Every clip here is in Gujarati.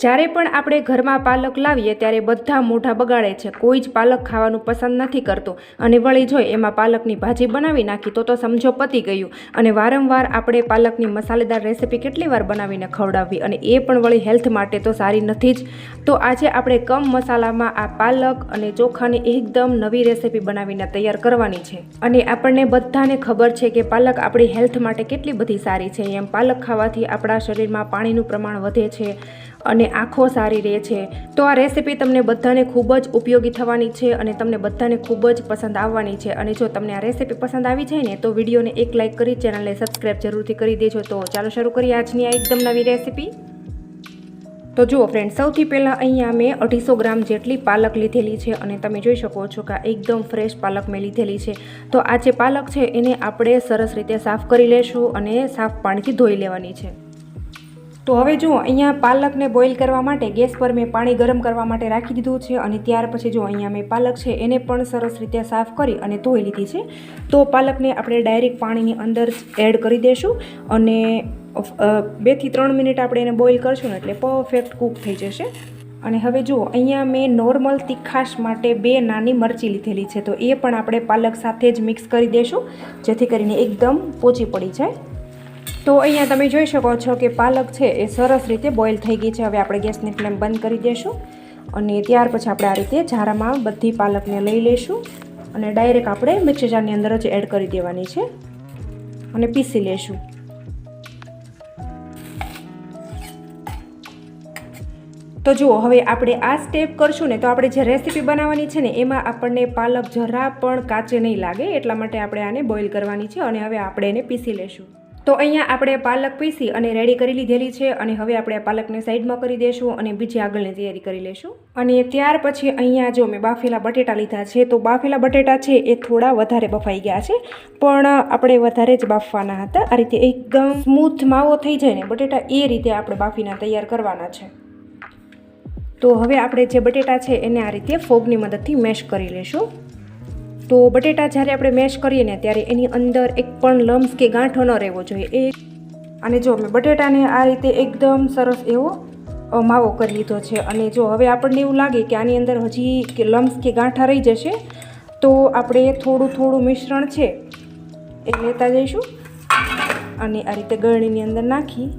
જ્યારે પણ આપણે ઘરમાં પાલક લાવીએ ત્યારે બધા મોઢા બગાડે છે, કોઈ જ પાલક ખાવાનું પસંદ નથી કરતું અને વળી જોઈ એમાં પાલકની ભાજી બનાવી નાખી તો સમજો પતી ગયું. અને વારંવાર આપણે પાલકની મસાલેદાર રેસીપી કેટલી વાર બનાવીને ખવડાવવી અને એ પણ વળી હેલ્થ માટે તો સારી નથી જ. તો આજે આપણે કમ મસાલામાં આ પાલક અને ચોખાની એકદમ નવી રેસીપી બનાવીને તૈયાર કરવાની છે. અને આપણને બધાને ખબર છે કે પાલક આપણી હેલ્થ માટે કેટલી બધી સારી છે. એમ પાલક ખાવાથી આપણા શરીરમાં પાણીનું પ્રમાણ વધે છે અને આંખો સારી રહે છે. તો આ રેસીપી તમને બધાને ખૂબ જ ઉપયોગી થવાની છે અને તમને બધાને ખૂબ જ પસંદ આવવાની છે. અને જો તમને આ રેસીપી પસંદ આવી જાય ને તો વિડીયોને એક લાઇક કરી ચેનલને સબસ્ક્રાઈબ જરૂરથી કરી દેજો. તો ચાલો શરૂ કરીએ આજની આ એકદમ નવી રેસીપી. તો જુઓ ફ્રેન્ડ, સૌથી પહેલાં અહીંયા મેં 250 ગ્રામ જેટલી પાલક લીધેલી છે અને તમે જોઈ શકો છો કે એકદમ ફ્રેશ પાલક મેં લીધેલી છે. તો આ જે પાલક છે એને આપણે સરસ રીતે સાફ કરી લેશું અને સાફ પાણીથી ધોઈ લેવાની છે. તો હવે જુઓ, અહીંયા પાલકને બોઇલ કરવા માટે ગેસ પર મેં પાણી ગરમ કરવા માટે રાખી દીધું છે અને ત્યાર પછી જો અહીંયા મેં પાલક છે એને પણ સરસ રીતે સાફ કરી અને ધોઈ લીધી છે. તો પાલકને આપણે ડાયરેક્ટ પાણીની અંદર એડ કરી દઈશું અને 2 થી 3 મિનિટ આપણે એને બોઇલ કરશું ને એટલે પરફેક્ટ કૂક થઈ જશે. અને હવે જુઓ, અહીંયા મેં નોર્મલ તીખાશ માટે 2 નાની મરચી લીધેલી છે. તો એ પણ આપણે પાલક સાથે જ મિક્સ કરી દઈશું જેથી કરીને એકદમ પોચી પડી જાય. તો અહીંયા તમે જોઈ શકો છો કે પાલક છે એ સરસ રીતે બોઇલ થઈ ગઈ છે. હવે આપણે ગેસની ફ્લેમ બંધ કરી દઈશું અને ત્યાર પછી આપણે આ રીતે ઝારામાં બધી પાલકને લઈ લઈશું અને ડાયરેક્ટ આપણે મિક્સર જારની અંદર જ એડ કરી દેવાની છે અને પીસી લેશું. તો જુઓ, હવે આપણે આ સ્ટેપ કરશું ને તો આપણે જે રેસીપી બનાવવાની છે ને એમાં આપણને પાલક જરા પણ કાચે નહીં લાગે, એટલા માટે આપણે આને બોઇલ કરવાની છે અને હવે આપણે એને પીસી લેશું. તો અહીંયા આપણે પાલક પીસી અને રેડી કરી લીધેલી છે અને હવે આપણે આ પાલકને સાઈડમાં કરી દઈશું અને બીજી આગળની તૈયારી કરી લઈશું. અને ત્યાર પછી અહીંયા જો મેં બાફેલા બટેટા લીધા છે. તો બાફેલા બટેટા છે એ થોડા વધારે બફાઈ ગયા છે, પણ આપણે વધારે જ બાફવાના હતા. આ રીતે એકદમ સ્મૂથ માવો થઈ જાય ને બટેટા એ રીતે આપણે બાફીને તૈયાર કરવાના છે. તો હવે આપણે જે બટેટા છે એને આ રીતે ફોગની મદદથી મેશ કરી લઈશું. તો બટેટા જ્યારે આપણે મેશ કરીએ ને ત્યારે એની અંદર એક પણ લમ્સ કે ગાંઠો ન રહેવો જોઈએ. અને જો મેં બટેટાને આ રીતે એકદમ સરસ એવો માવો કરી લીધો છે. અને જો હવે આપણને એવું લાગે કે આની અંદર હજી કે લમ્સ કે ગાંઠા રહી જશે તો આપણે થોડું થોડું મિશ્રણ છે એ લેતા જઈશું અને આ રીતે ગળણીની અંદર નાખી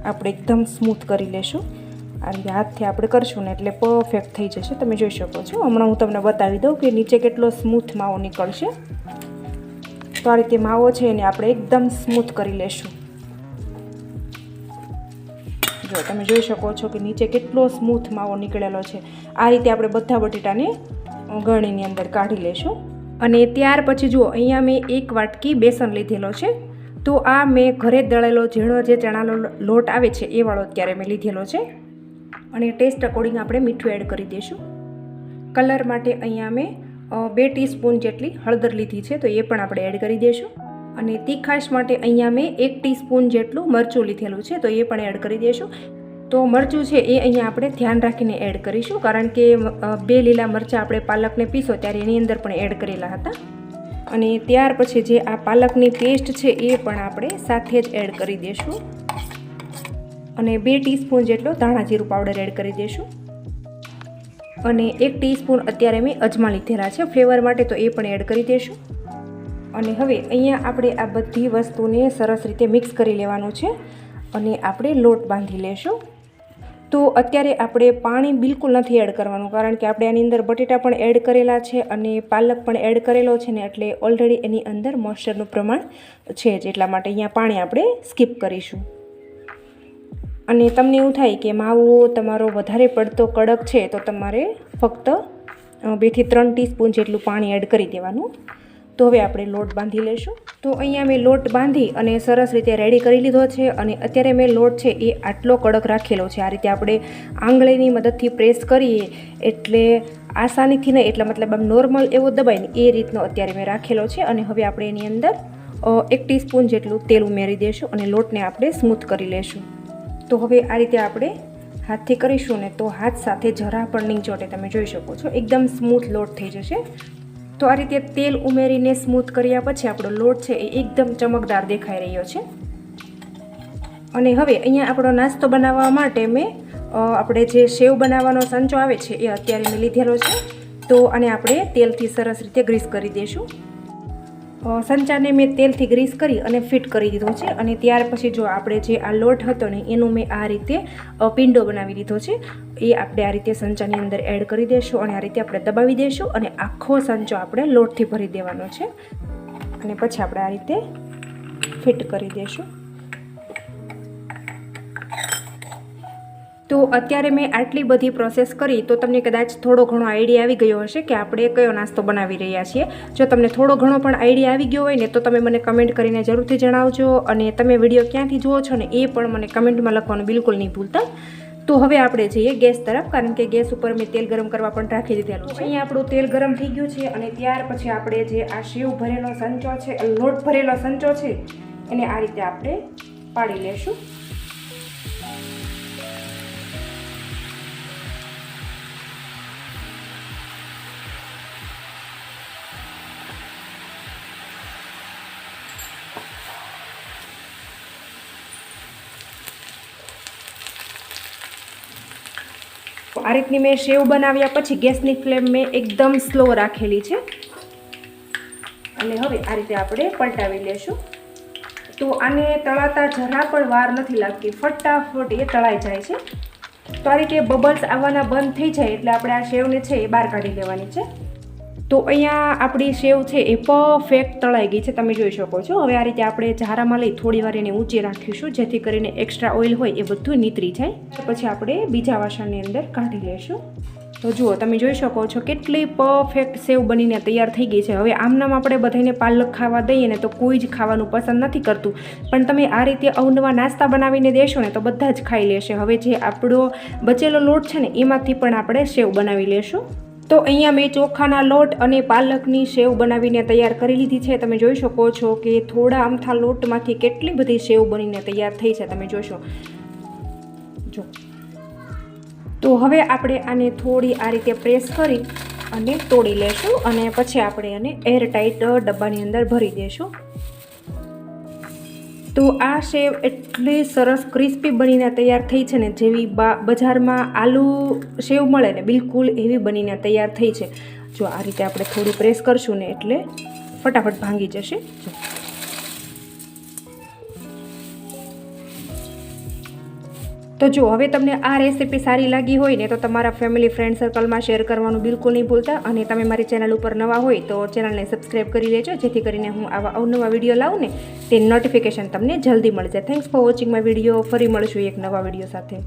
આપણે એકદમ સ્મૂથ કરી લેશું. આ રીતે હાથથી આપણે કરશું ને એટલે પરફેક્ટ થઈ જશે. તમે જોઈ શકો છો. હમણાં હું તમને બતાવી દઉં કે નીચે કેટલો સ્મૂથ માવો નીકળશે. તો આ રીતે માવો છે એને આપણે એકદમ સ્મૂથ કરી લેશું. જો તમે જોઈ શકો છો કે નીચે કેટલો સ્મૂથ માવો નીકળેલો છે. આ રીતે આપણે બધા બટેટાને ગળણીની અંદર કાઢી લેશું. અને ત્યાર પછી જુઓ, અહીંયા મેં 1 વાટકી બેસન લીધેલો છે. તો આ મેં ઘરે દળેલો ઝીણો જે ચણાનો લોટ આવે છે એ વાળો અત્યારે મેં લીધેલો છે. અને ટેસ્ટ અકોર્ડિંગ આપણે મીઠું એડ કરી દઈશું. કલર માટે અહીંયા મેં 2 ટીસ્પૂન જેટલી હળદર લીધી છે તો એ પણ આપણે એડ કરી દઈશું. અને તીખાશ માટે અહીંયા મેં 1 ટીસ્પૂન જેટલું મરચું લીધેલું છે તો એ પણ એડ કરી દઈશું. તો મરચું છે એ અહીંયા આપણે ધ્યાન રાખીને એડ કરીશું, કારણ કે 2 લીલા મરચાં આપણે પાલકને પીસો ત્યારે એની અંદર પણ એડ કરેલા હતા. અને ત્યાર પછી જે આ પાલકની પેસ્ટ છે એ પણ આપણે સાથે જ એડ કરી દઈશું. અને 2 ટીસ્પૂન જેટલો ધાણા જીરું પાવડર એડ કરી દઈશું. અને 1 ટીસ્પૂન અત્યારે મેં અજમા લીધેલા છે ફ્લેવર માટે, તો એ પણ એડ કરી દઈશું. અને હવે અહીંયા આપણે આ બધી વસ્તુને સરસ રીતે મિક્સ કરી લેવાનું છે અને આપણે લોટ બાંધી લેશું. તો અત્યારે આપણે પાણી બિલકુલ નથી એડ કરવાનું, કારણ કે આપણે આની અંદર બટેટા પણ એડ કરેલા છે અને પાલક પણ એડ કરેલો છે ને એટલે ઓલરેડી એની અંદર મોઇસ્ચરનું પ્રમાણ છે જ, એટલા માટે અહીંયા પાણી આપણે સ્કીપ કરીશું. અને તમને એવું થાય કે માવો તમારો વધારે પડતો કડક છે તો તમારે ફક્ત 2 થી 3 ટીસ્પૂન જેટલું પાણી એડ કરી દેવાનું. તો હવે આપણે લોટ બાંધી લઈશું. તો અહીંયા મેં લોટ બાંધી અને સરસ રીતે રેડી કરી લીધો છે. અને અત્યારે મેં લોટ છે એ આટલો કડક રાખેલો છે. આ રીતે આપણે આંગળીની મદદથી પ્રેસ કરીએ એટલે આસાનીથી નહીં, એટલે મતલબ આમ નોર્મલ એવો દબાય ને એ રીતનો અત્યારે મેં રાખેલો છે. અને હવે આપણે એની અંદર 1 ટીસ્પૂન જેટલું તેલ ઉમેરી દઈશું અને લોટને આપણે સ્મૂથ કરી લઈશું. તો હવે આ રીતે આપણે હાથથી કરીશું ને તો હાથ સાથે જરા પણ નહીં ચોટે. તમે જોઈ શકો છો એકદમ સ્મૂથ લોટ થઈ જશે. તો આ રીતે તેલ ઉમેરીને સ્મૂથ કર્યા પછી આપણો લોટ છે એ એકદમ ચમકદાર દેખાઈ રહ્યો છે. અને હવે અહીંયા આપણો નાસ્તો બનાવવા માટે મેં આપણે જે સેવ બનાવવાનો સંચો આવે છે એ અત્યારે મેં લીધેલો છે. તો આને આપણે તેલથી સરસ રીતે ગ્રીસ કરી દઈશું. સંચાને મેં તેલથી ગ્રીસ કરી અને ફિટ કરી દીધો છે. અને ત્યાર પછી જો આપણે જે આ લોટ હતો ને એનું મેં આ રીતે પિંડો બનાવી દીધો છે. એ આપણે આ રીતે સંચાની અંદર એડ કરી દઈશું અને આ રીતે આપણે દબાવી દઈશું અને આખો સંચો આપણે લોટથી ભરી દેવાનો છે. અને પછી આપણે આ રીતે ફિટ કરી દઈશું. તો અત્યારે મેં આટલી બધી પ્રોસેસ કરી તો તમને કદાચ થોડો ઘણો આઈડિયા આવી ગયો હશે કે આપણે કયો નાસ્તો બનાવી રહ્યા છીએ. જો તમને થોડો ઘણો પણ આઈડિયા આવી ગયો હોય ને તો તમે મને કમેન્ટ કરીને જરૂરથી જણાવજો. અને તમે વિડીયો ક્યાંથી જુઓ છો ને એ પણ મને કમેન્ટમાં લખવાનું બિલકુલ નહીં ભૂલતા. તો હવે આપણે જઈએ ગેસ તરફ, કારણ કે ગેસ ઉપર મેં તેલ ગરમ કરવા પણ રાખી દીધેલું છે. અહીંયા આપણું તેલ ગરમ થઈ ગયું છે અને ત્યાર પછી આપણે જે આ સેવ ભરેલો સંચો છે, લોટ ભરેલો સંચો છે, એને આ રીતે આપણે પાડી લેશું. આ રીતની મેં સેવ બનાવ્યા પછી ગેસની ફ્લેમ મેં એકદમ સ્લો રાખેલી છે. અને હવે આ રીતે આપણે પલટાવી લેશું. તો આને તળાતા જરા પણ વાર નથી લાગતી, ફટાફટ એ તળાઈ જાય છે. તો આ રીતે બબલ્સ આવવાના બંધ થઈ જાય એટલે આપણે આ સેવને છે એ બહાર કાઢી લેવાની છે. તો અહીંયા આપણી સેવ છે એ પરફેક્ટ તળાઈ ગઈ છે, તમે જોઈ શકો છો. હવે આ રીતે આપણે ઝારામાં લઈ થોડી વાર એને ઊંચી રાખીશું જેથી કરીને એક્સ્ટ્રા ઓઇલ હોય એ બધું નીતરી જાય. પછી આપણે બીજા વાસણની અંદર કાઢી લઈશું. તો જુઓ તમે જોઈ શકો છો કેટલી પરફેક્ટ સેવ બનીને તૈયાર થઈ ગઈ છે. હવે આમનામ આપણે બધાને પાલક ખાવા દઈએ ને તો કોઈ જ ખાવાનું પસંદ નથી કરતું, પણ તમે આ રીતે અવનવા નાસ્તા બનાવીને દેશો ને તો બધા જ ખાઈ લેશે. હવે જે આપણો બચેલો લોટ છે ને એમાંથી પણ આપણે સેવ બનાવી લેશું. તો અહીંયા મેં ચોખાના લોટ અને પાલકની સેવ બનાવીને તૈયાર કરી લીધી છે. તમે જોઈ શકો છો કે થોડા અમથા લોટમાંથી કેટલી બધી સેવ બનીને તૈયાર થઈ છે, તમે જોશો. જો તો હવે આપણે આને થોડી આ રીતે પ્રેસ કરી અને તોડી લેશું અને પછી આપણે આને એરટાઈટ ડબ્બાની અંદર ભરી દઈશું. તો આ સેવ એટલી સરસ ક્રિસ્પી બનીને તૈયાર થઈ છે ને, જેવી બજારમાં આલુ સેવ મળે ને બિલકુલ એવી બનીને તૈયાર થઈ છે. જો આ રીતે આપણે થોડી પ્રેસ કરશું ને એટલે ફટાફટ ભાંગી જશે. તો જો હવે તમને આ રેસીપી સારી લાગી હોય ને તો તમારા ફેમિલી ફ્રેન્ડ સર્કલમાં શેર કરવાનું બિલકુલ નહીં ભૂલતા. અને તમે મારી ચેનલ ઉપર નવા હોય તો ચેનલને સબસ્ક્રાઈબ કરી લેજો જેથી કરીને હું આવા અવનવા વિડીયો લાવું ને તે નોટિફિકેશન તમને જલ્દી મળશે. Thanks for watching my video. ફરી મળશું એક નવા વિડીયો સાથે.